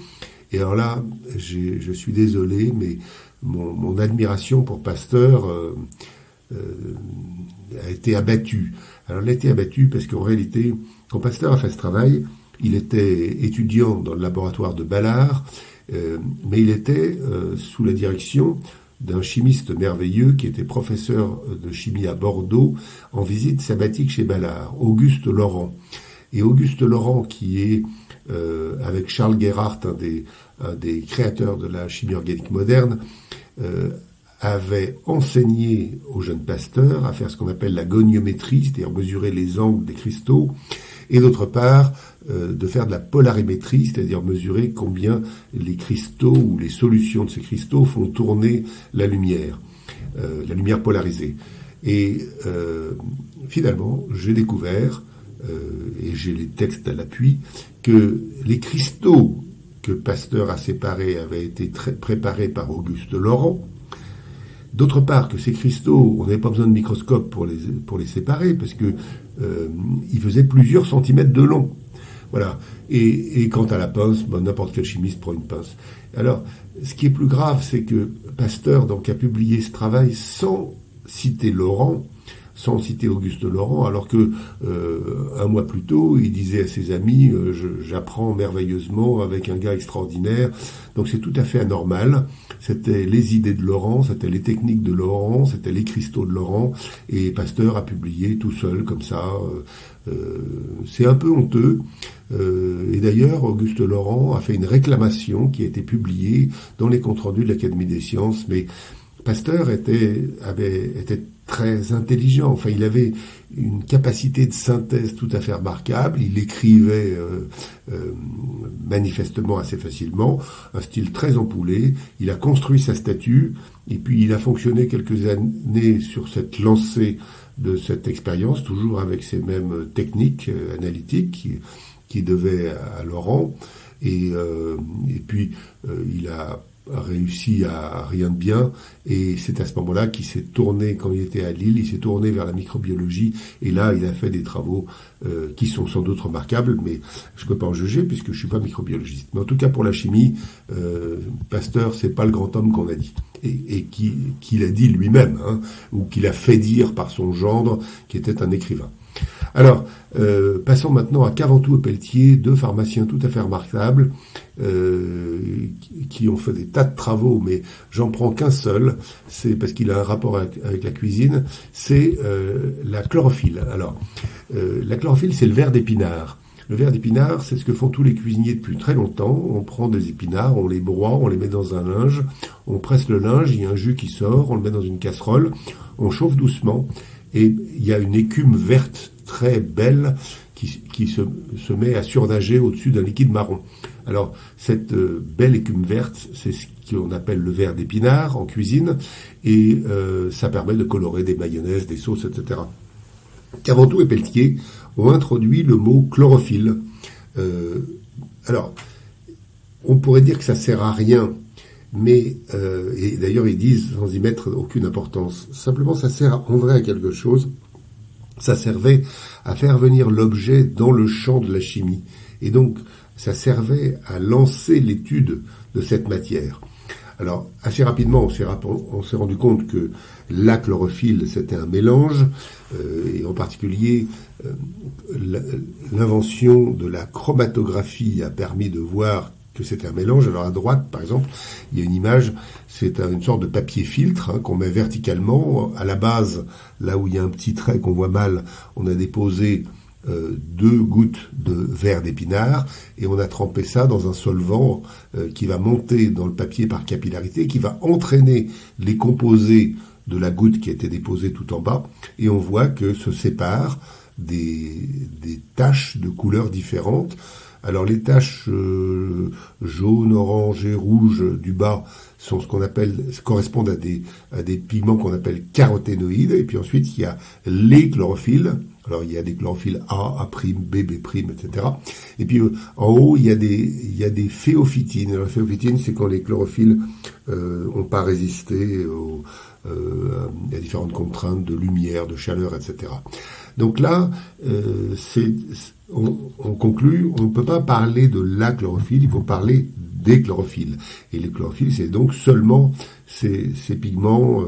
Et alors là, je suis désolé, mais mon admiration pour Pasteur a été abattue. Alors elle a été abattue parce qu'en réalité, quand Pasteur a fait ce travail, il était étudiant dans le laboratoire de Balard, mais il était sous la direction d'un chimiste merveilleux qui était professeur de chimie à Bordeaux en visite sabbatique chez Balard, Auguste Laurent. Et Auguste Laurent, qui est, avec Charles Gerhardt, un des créateurs de la chimie organique moderne, avait enseigné au jeune Pasteur à faire ce qu'on appelle la goniométrie, c'est-à-dire mesurer les angles des cristaux, et d'autre part, de faire de la polarimétrie, c'est-à-dire mesurer combien les cristaux ou les solutions de ces cristaux font tourner la lumière polarisée. Et finalement, j'ai découvert et j'ai les textes à l'appui, que les cristaux que Pasteur a séparés avaient été préparés par Auguste Laurent. D'autre part, que ces cristaux, on n'avait pas besoin de microscope pour les séparer, parce que ils faisaient plusieurs centimètres de long. Voilà. Et quant à la pince, n'importe quel chimiste prend une pince. Alors, ce qui est plus grave, c'est que Pasteur donc a publié ce travail sans citer Laurent, sans citer Auguste Laurent, alors que un mois plus tôt, il disait à ses amis j'apprends merveilleusement avec un gars extraordinaire. Donc c'est tout à fait anormal. C'était les idées de Laurent, c'était les techniques de Laurent, c'était les cristaux de Laurent, et Pasteur a publié tout seul comme ça. C'est un peu honteux. Et d'ailleurs, Auguste Laurent a fait une réclamation qui a été publiée dans les comptes rendus de l'Académie des sciences, mais Pasteur était très intelligent. Enfin, il avait une capacité de synthèse tout à fait remarquable. Il écrivait manifestement assez facilement, un style très ampoulé. Il a construit sa statue, et puis il a fonctionné quelques années sur cette lancée de cette expérience, toujours avec ces mêmes techniques analytiques qui devaient à Laurent. Et puis il a réussi à rien de bien, et c'est à ce moment-là qu'il s'est tourné, quand il était à Lille, il s'est tourné vers la microbiologie, et là il a fait des travaux qui sont sans doute remarquables, mais je ne peux pas en juger puisque je suis pas microbiologiste. Mais en tout cas pour la chimie, Pasteur c'est pas le grand homme qu'on a dit, et qu'il a dit lui-même, hein, ou qu'il a fait dire par son gendre, qui était un écrivain. Alors, passons maintenant à Caventou et Pelletier, deux pharmaciens tout à fait remarquables, qui ont fait des tas de travaux, mais j'en prends qu'un seul, c'est parce qu'il a un rapport avec la cuisine, c'est la chlorophylle. Alors, la chlorophylle, c'est le ver d'épinard. Le ver d'épinard, c'est ce que font tous les cuisiniers depuis très longtemps. On prend des épinards, on les broie, on les met dans un linge, on presse le linge, il y a un jus qui sort, on le met dans une casserole, on chauffe doucement, et il y a une écume verte très belle qui se met à surnager au-dessus d'un liquide marron. Alors, cette belle écume verte, c'est ce qu'on appelle le ver d'épinard en cuisine, et ça permet de colorer des mayonnaises, des sauces, etc. Caventou et Pelletier ont introduit le mot chlorophylle. Alors, on pourrait dire que ça sert à rien, mais et d'ailleurs ils disent sans y mettre aucune importance. Simplement, ça sert en vrai à quelque chose. Ça servait à faire venir l'objet dans le champ de la chimie, et donc ça servait à lancer l'étude de cette matière. Alors, assez rapidement, on s'est rendu compte que la chlorophylle, c'était un mélange, et en particulier, l'invention de la chromatographie a permis de voir que c'était un mélange. Alors à droite, par exemple, il y a une image, c'est une sorte de papier filtre qu'on met verticalement. À la base, là où il y a un petit trait qu'on voit mal, on a déposé 2 gouttes de ver d'épinard, et on a trempé ça dans un solvant qui va monter dans le papier par capillarité, qui va entraîner les composés de la goutte qui a été déposée tout en bas, et on voit que se séparent des taches de couleurs différentes. Alors les taches jaunes, orange et rouges du bas sont correspondent à des pigments qu'on appelle caroténoïdes, et puis ensuite il y a les chlorophyles. Alors il y a des chlorophylles A, A', B, B', etc. Et puis en haut il y a des phéophytines. Alors, la phéophytine, c'est quand les chlorophylles n'ont pas résisté à différentes contraintes de lumière, de chaleur, etc. Donc là, on conclut, on ne peut pas parler de la chlorophylle, il faut parler des chlorophylles. Et les chlorophylles, c'est donc seulement ces pigments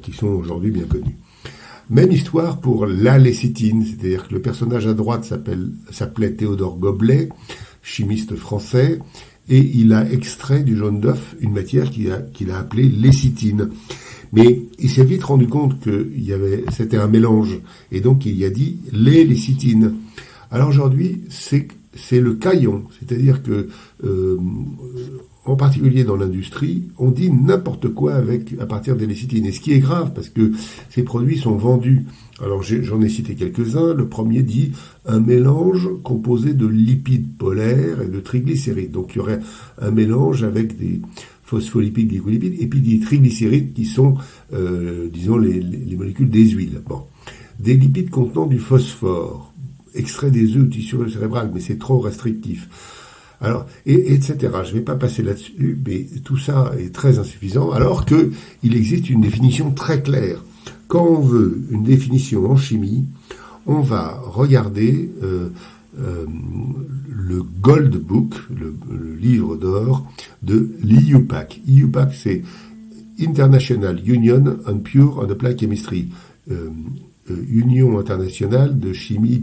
qui sont aujourd'hui bien connus. Même histoire pour la lécithine, c'est-à-dire que le personnage à droite s'appelait Théodore Goblet, chimiste français, et il a extrait du jaune d'œuf une matière qu'il a appelée lécithine. Mais il s'est vite rendu compte que c'était un mélange, et donc il y a dit les lécithines. Alors aujourd'hui, c'est le caillon, c'est-à-dire que en particulier dans l'industrie, on dit n'importe quoi à partir des lécithines. Et ce qui est grave, parce que ces produits sont vendus. Alors j'en ai cité quelques-uns. Le premier dit un mélange composé de lipides polaires et de triglycérides. Donc il y aurait un mélange avec des phospholipides, glycolipides, et puis des triglycérides qui sont, disons, les molécules des huiles. Bon. Des lipides contenant du phosphore. extrait des œufs, tissu cérébral, mais c'est trop restrictif. Alors, etc. Je ne vais pas passer là-dessus, mais tout ça est très insuffisant, alors qu'il existe une définition très claire. Quand on veut une définition en chimie, on va regarder le Gold Book, le livre d'or de l'IUPAC. IUPAC, c'est International Union on Pure and Applied Chemistry, Union internationale de chimie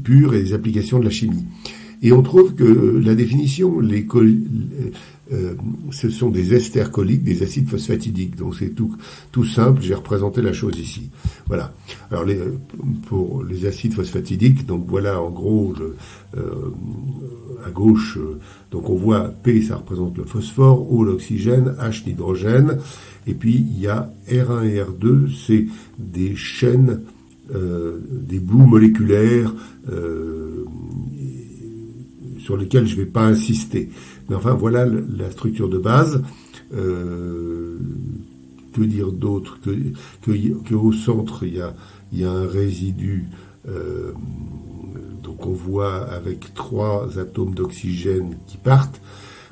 pure et des applications de la chimie. Et on trouve que la définition, ce sont des esters choliques, des acides phosphatidiques. Donc c'est tout simple, j'ai représenté la chose ici. Voilà. Alors pour les acides phosphatidiques, donc voilà en gros à gauche, donc on voit P, ça représente le phosphore, O l'oxygène, H l'hydrogène, et puis il y a R1 et R2, c'est des chaînes, des bouts moléculaires sur lesquels je ne vais pas insister. Mais enfin, voilà la structure de base. Que dire d'autre que au centre, il y a un résidu, donc on voit avec 3 atomes d'oxygène qui partent.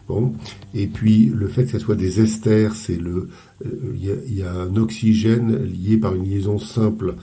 Bon, et puis le fait que ce soit des esters, c'est il y a un oxygène lié par une liaison simple.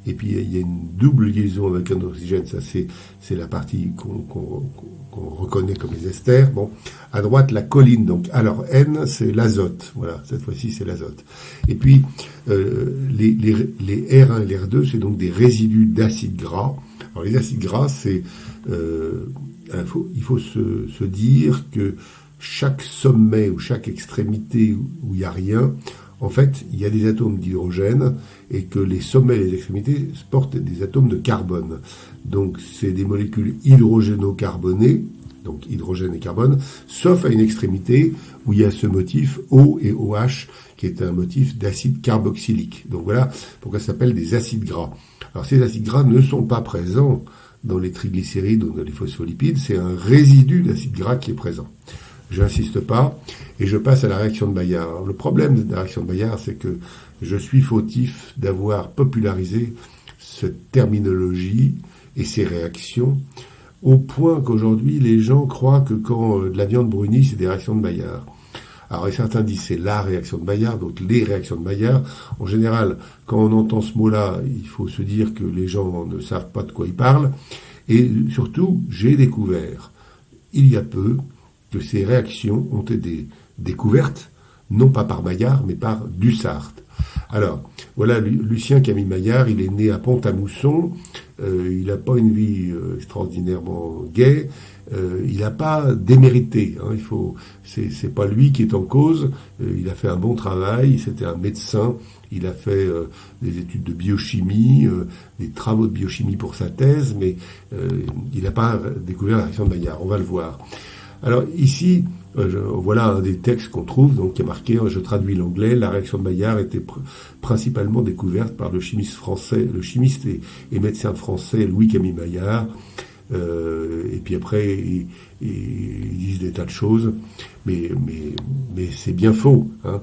Et puis il y a une double liaison avec un oxygène, ça c'est la partie qu'on reconnaît comme les esters. Bon, à droite la choline, donc alors N c'est l'azote, voilà, cette fois-ci c'est l'azote. Et puis les R1 et les R2 c'est donc des résidus d'acides gras. Alors les acides gras c'est il faut se dire que chaque sommet ou chaque extrémité où il n'y a rien, en fait, il y a des atomes d'hydrogène et que les sommets et les extrémités portent des atomes de carbone. Donc, c'est des molécules hydrogéno-carbonées, donc hydrogène et carbone, sauf à une extrémité où il y a ce motif O et OH, qui est un motif d'acide carboxylique. Donc voilà pourquoi ça s'appelle des acides gras. Alors, ces acides gras ne sont pas présents dans les triglycérides ou dans les phospholipides, c'est un résidu d'acide gras qui est présent. J'insiste pas, et je passe à la réaction de Maillard. Alors, le problème de la réaction de Maillard, c'est que je suis fautif d'avoir popularisé cette terminologie et ces réactions, au point qu'aujourd'hui, les gens croient que quand de la viande brunie, c'est des réactions de Maillard. Alors, et certains disent c'est la réaction de Maillard, donc les réactions de Maillard. En général, quand on entend ce mot-là, il faut se dire que les gens ne savent pas de quoi ils parlent. Et surtout, j'ai découvert, il y a peu, que ces réactions ont été découvertes, non pas par Maillard, mais par Dussart. Alors, voilà Lucien Camille Maillard, il est né à Pont-à-Mousson, il n'a pas une vie extraordinairement gaie, il n'a pas démérité, hein, c'est pas lui qui est en cause, il a fait un bon travail, c'était un médecin, il a fait des études de biochimie, des travaux de biochimie pour sa thèse, mais il n'a pas découvert la réaction de Maillard, on va le voir. Alors ici, voilà un des textes qu'on trouve, donc qui est marqué, je traduis l'anglais, la réaction de Maillard était principalement découverte par le chimiste et médecin français Louis-Camille Maillard. Et puis après, ils disent des tas de choses, mais c'est bien faux. Hein.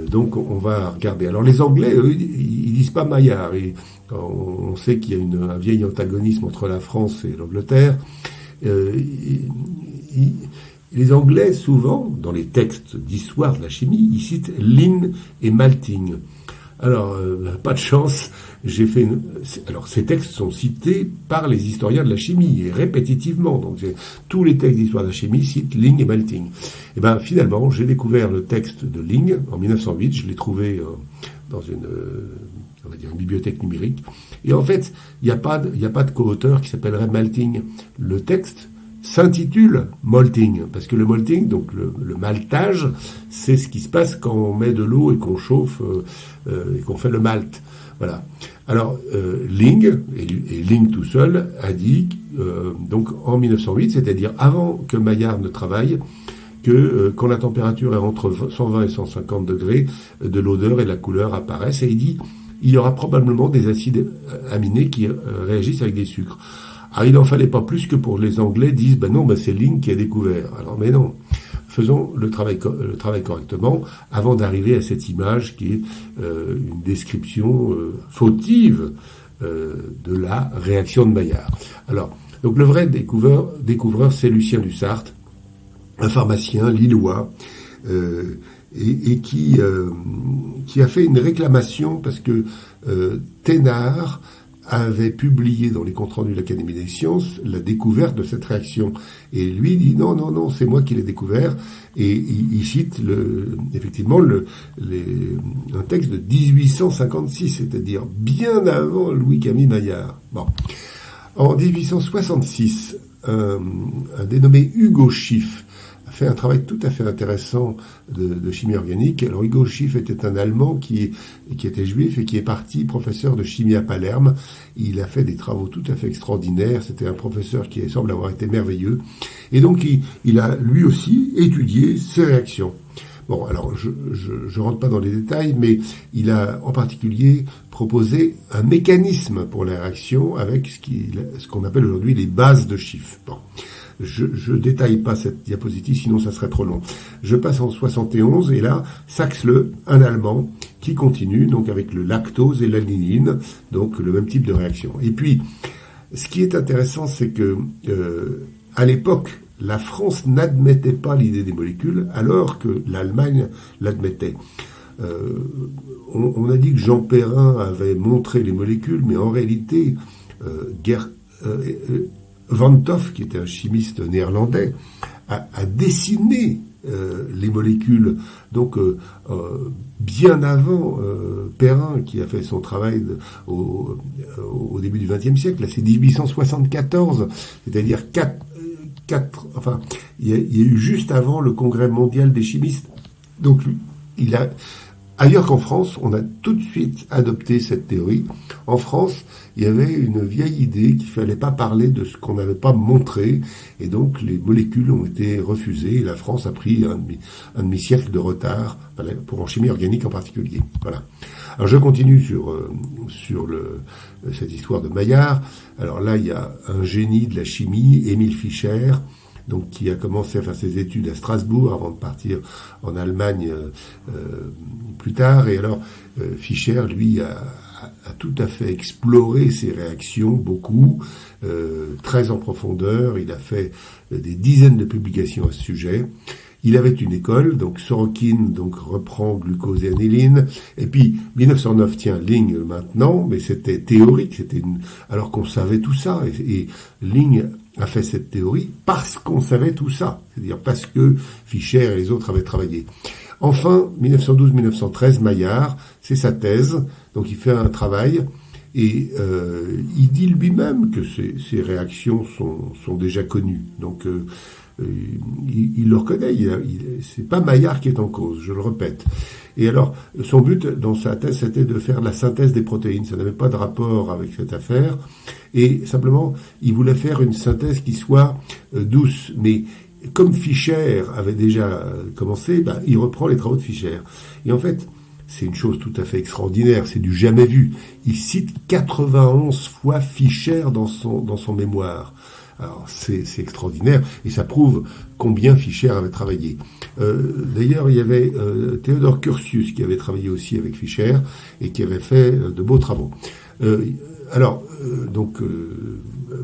Donc on va regarder. Alors les Anglais, eux, ils disent pas Maillard. Et on sait qu'il y a un vieil antagonisme entre la France et l'Angleterre. Les Anglais, souvent, dans les textes d'histoire de la chimie, ils citent Lin et Malting. Alors, pas de chance, alors, ces textes sont cités par les historiens de la chimie, et répétitivement. Donc, tous les textes d'histoire de la chimie citent Ling et Malting. Et ben, finalement, j'ai découvert le texte de Ling en 1908. Je l'ai trouvé dans on va dire une bibliothèque numérique. Et en fait, il n'y a pas de co-auteur qui s'appellerait Malting. Le texte s'intitule malting, parce que le malting, donc le maltage, c'est ce qui se passe quand on met de l'eau et qu'on chauffe et qu'on fait le malt. Voilà. Alors, Ling, et Ling tout seul, a dit, donc en 1908, c'est-à-dire avant que Maillard ne travaille, que quand la température est entre 120 et 150 degrés, de l'odeur et de la couleur apparaissent, et il dit, il y aura probablement des acides aminés qui réagissent avec des sucres. Ah, il n'en fallait pas plus que pour les Anglais disent, ben non, ben c'est Ling qui a découvert. Alors, mais non. Faisons le travail correctement avant d'arriver à cette image qui est une description fautive de la réaction de Maillard. Alors, donc le vrai découvreur, c'est Lucien Dussart, un pharmacien lillois, et qui a fait une réclamation parce que Thénard avait publié dans les comptes rendus de l'Académie des sciences la découverte de cette réaction. Et lui dit non, c'est moi qui l'ai découvert. Et il cite effectivement un texte de 1856, c'est-à-dire bien avant Louis-Camille Maillard. Bon. En 1866, un dénommé Hugo Schiff a fait un travail tout à fait intéressant de chimie organique. Alors Hugo Schiff était un Allemand qui était juif et qui est parti professeur de chimie à Palerme. Il a fait des travaux tout à fait extraordinaires. C'était un professeur qui semble avoir été merveilleux. Et donc il a lui aussi étudié ces réactions. Bon, alors je rentre pas dans les détails, mais il a en particulier proposé un mécanisme pour la réaction avec ce qu'on appelle aujourd'hui les bases de Schiff. Bon. Je détaille pas cette diapositive, sinon ça serait trop long. Je passe en 71, et là, Saxle, un Allemand, qui continue, donc avec le lactose et l'alanine, donc le même type de réaction. Et puis, ce qui est intéressant, c'est que, à l'époque, la France n'admettait pas l'idée des molécules, alors que l'Allemagne l'admettait. On a dit que Jean Perrin avait montré les molécules, mais en réalité, Van Toff, qui était un chimiste néerlandais, a dessiné les molécules. Donc, bien avant Perrin, qui a fait son travail au début du XXe siècle, là c'est 1874, c'est-à-dire il y a eu juste avant le Congrès mondial des chimistes. Donc, ailleurs qu'en France, on a tout de suite adopté cette théorie. En France, il y avait une vieille idée qu'il fallait pas parler de ce qu'on n'avait pas montré, et donc les molécules ont été refusées, et la France a pris un demi-siècle de retard, pour en chimie organique en particulier. Voilà. Alors je continue sur cette histoire de Maillard. Alors là, il y a un génie de la chimie, Émile Fischer, donc qui a commencé à faire ses études à Strasbourg avant de partir en Allemagne plus tard. Et alors, Fischer, lui, a tout à fait exploré ces réactions, beaucoup, très en profondeur. Il a fait des dizaines de publications à ce sujet. Il avait une école, donc Sorokin reprend glucose et aniline, et puis 1909 tient Ling maintenant, mais c'était théorique, alors qu'on savait tout ça, et Ling a fait cette théorie parce qu'on savait tout ça, c'est-à-dire parce que Fischer et les autres avaient travaillé. Enfin, 1912-1913, Maillard, c'est sa thèse, donc il fait un travail, et il dit lui-même que ces réactions sont déjà connues, donc il le reconnaît, c'est pas Maillard qui est en cause, je le répète. Et alors, son but dans sa thèse, c'était de faire la synthèse des protéines. Ça n'avait pas de rapport avec cette affaire. Et simplement, il voulait faire une synthèse qui soit douce. Mais comme Fischer avait déjà commencé, il reprend les travaux de Fischer. Et en fait, c'est une chose tout à fait extraordinaire, c'est du jamais vu. Il cite 91 fois Fischer dans son mémoire. Alors c'est extraordinaire, et ça prouve combien Fischer avait travaillé. D'ailleurs, il y avait Théodore Curtius qui avait travaillé aussi avec Fischer et qui avait fait de beaux travaux.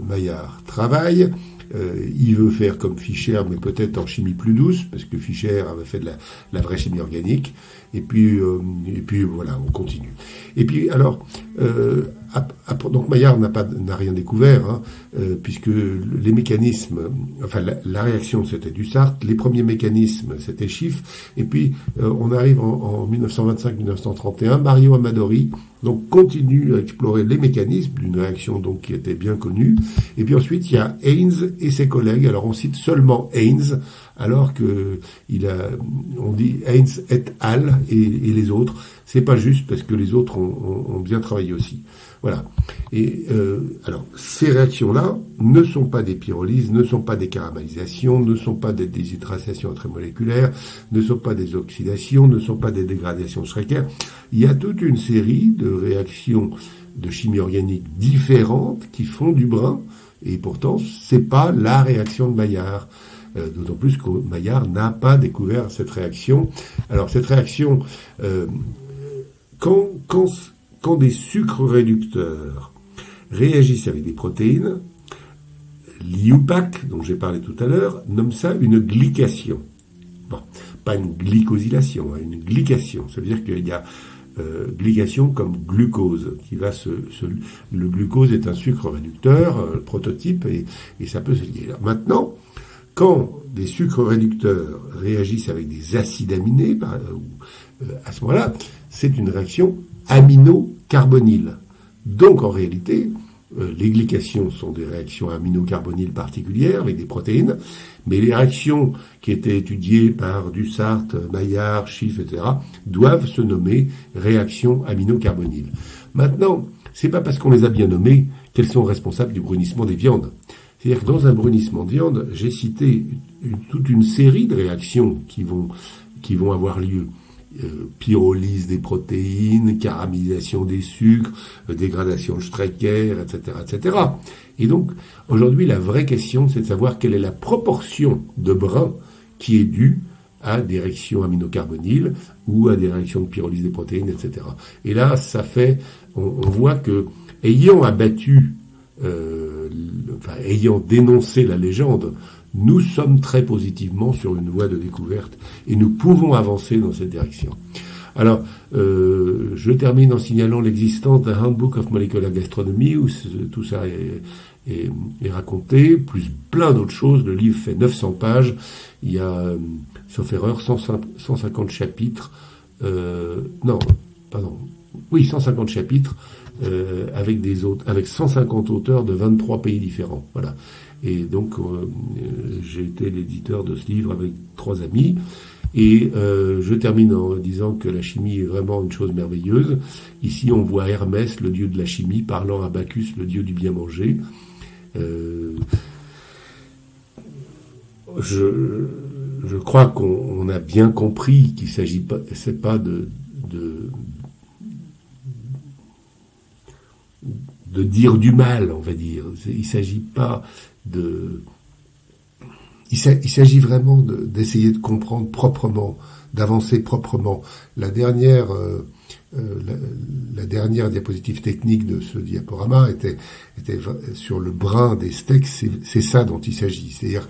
Maillard travaille. Il veut faire comme Fischer, mais peut-être en chimie plus douce, parce que Fischer avait fait de la vraie chimie organique. Et puis voilà, on continue. Et puis alors, donc Maillard n'a rien découvert, puisque les mécanismes, enfin la réaction c'était Dussart, les premiers mécanismes c'était Schiff, et puis on arrive en 1925-1931, Mario Amadori donc continue à explorer les mécanismes d'une réaction donc qui était bien connue, et puis ensuite il y a Haynes et ses collègues. Alors on cite seulement Haynes, alors que on dit Haynes et al. Et les autres. C'est pas juste parce que les autres ont bien travaillé aussi. Voilà. Et alors, ces réactions-là ne sont pas des pyrolyses, ne sont pas des caramélisations, ne sont pas des déshydratations intramoléculaires, ne sont pas des oxydations, ne sont pas des dégradations de Schrecker. Il y a toute une série de réactions de chimie organique différentes qui font du brin, et pourtant, c'est pas la réaction de Maillard. D'autant plus que Maillard n'a pas découvert cette réaction. Alors cette réaction, quand des sucres réducteurs réagissent avec des protéines. L'IUPAC, dont j'ai parlé tout à l'heure, nomme ça une glycation. Bon, pas une glycosylation, hein, une glycation. Ça veut dire qu'il y a glycation comme glucose, qui va le glucose est un sucre réducteur, prototype, et ça peut se lier. Maintenant, quand des sucres réducteurs réagissent avec des acides aminés, à ce moment-là, c'est une réaction aminocarbonyle. Donc, en réalité, les glycations sont des réactions aminocarbonyles particulières avec des protéines, mais les réactions qui étaient étudiées par Dussart, Maillard, Schiff, etc., doivent se nommer réactions aminocarbonyles. Maintenant, c'est pas parce qu'on les a bien nommées qu'elles sont responsables du brunissement des viandes. C'est-à-dire que dans un brunissement de viande, j'ai cité toute une série de réactions qui vont avoir lieu. Pyrolyse des protéines, caramélisation des sucres, dégradation de Strecker, etc., etc. Et donc, aujourd'hui, la vraie question, c'est de savoir quelle est la proportion de brun qui est due à des réactions aminocarbonyles ou à des réactions de pyrolyse des protéines, etc. Et là, ça fait, on voit que, ayant abattu, ayant dénoncé la légende, nous sommes très positivement sur une voie de découverte et nous pouvons avancer dans cette direction. Alors, je termine en signalant l'existence d'un Handbook of Molecular Gastronomy où tout ça est raconté, plus plein d'autres choses. Le livre fait 900 pages. Il y a, sauf erreur, 150 chapitres. 150 chapitres avec 150 auteurs de 23 pays différents. Voilà. Et donc, j'ai été l'éditeur de ce livre avec 3 amis. Et je termine en disant que la chimie est vraiment une chose merveilleuse. Ici, on voit Hermès, le dieu de la chimie, parlant à Bacchus, le dieu du bien manger. Je crois qu'on a bien compris qu'il s'agit pas, c'est pas de dire du mal, on va dire. Il s'agit pas il s'agit vraiment d'essayer de comprendre proprement, d'avancer proprement. La dernière diapositive technique de ce diaporama était sur le brin des steaks. C'est ça dont il s'agit. C'est-à-dire,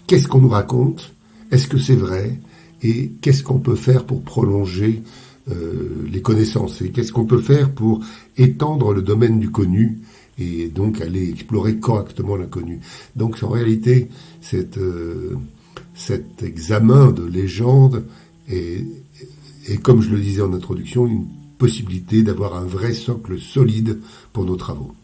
qu'est-ce qu'on nous raconte? Est-ce que c'est vrai? Et qu'est-ce qu'on peut faire pour prolonger les connaissances? Et qu'est-ce qu'on peut faire pour étendre le domaine du connu et donc aller explorer correctement l'inconnu? Donc en réalité, cet examen de légende est, comme je le disais en introduction, une possibilité d'avoir un vrai socle solide pour nos travaux.